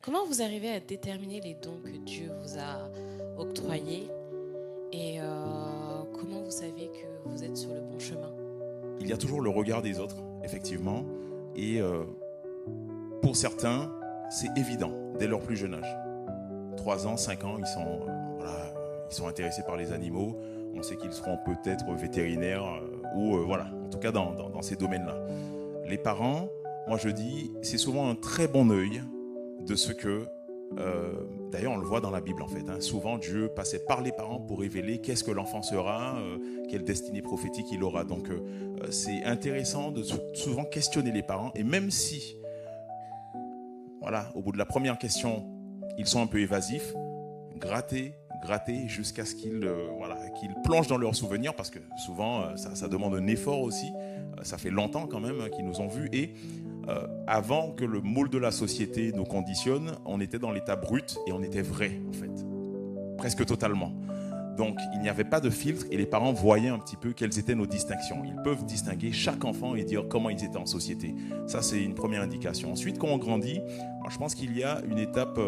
Comment vous arrivez à déterminer les dons que Dieu vous a octroyés et comment vous savez que vous êtes sur le bon chemin? Il y a toujours le regard des autres, effectivement. Et pour certains, c'est évident dès leur plus jeune âge. 3 ans, 5 ans, ils sont intéressés par les animaux. On sait qu'ils seront peut-être vétérinaires ou voilà, en tout cas dans ces domaines-là. Les parents, moi je dis, c'est souvent un très bon œil de ce que, d'ailleurs on le voit dans la Bible en fait, hein. Souvent Dieu passait par les parents pour révéler qu'est-ce que l'enfant sera, quelle destinée prophétique il aura. Donc c'est intéressant de souvent questionner les parents, et même si, voilà, au bout de la première question, ils sont un peu évasifs, gratter jusqu'à ce qu'ils plongent dans leurs souvenirs, parce que souvent ça demande un effort aussi. Ça fait longtemps quand même qu'ils nous ont vus, et avant que le moule de la société nous conditionne, on était dans l'état brut et on était vrai en fait, presque totalement. Donc il n'y avait pas de filtre et les parents voyaient un petit peu quelles étaient nos distinctions. Ils peuvent distinguer chaque enfant et dire comment ils étaient en société. Ça, c'est une première indication. Ensuite, quand on grandit, moi, je pense qu'il y a une étape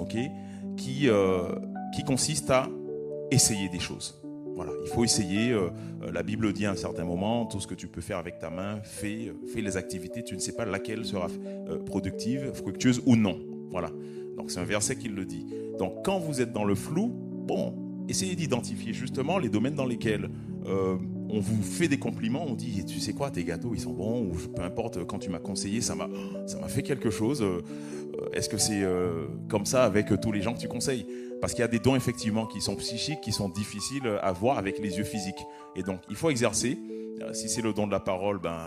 ok, qui consiste à essayer des choses. Voilà, il faut essayer. La Bible dit à un certain moment, tout ce que tu peux faire avec ta main, fais les activités. Tu ne sais pas laquelle sera productive, fructueuse ou non. Voilà. Donc c'est un verset qui le dit. Donc quand vous êtes dans le flou, bon, essayez d'identifier justement les domaines dans lesquels on vous fait des compliments, on dit, tu sais quoi, tes gâteaux ils sont bons, ou peu importe, quand tu m'as conseillé, ça m'a fait quelque chose. Est-ce que c'est comme ça avec tous les gens que tu conseilles? Parce qu'il y a des dons effectivement qui sont psychiques, qui sont difficiles à voir avec les yeux physiques. Et donc il faut exercer. Si c'est le don de la parole, ben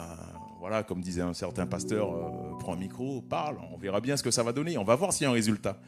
voilà, comme disait un certain pasteur, prends un micro, parle, on verra bien ce que ça va donner, on va voir s'il y a un résultat.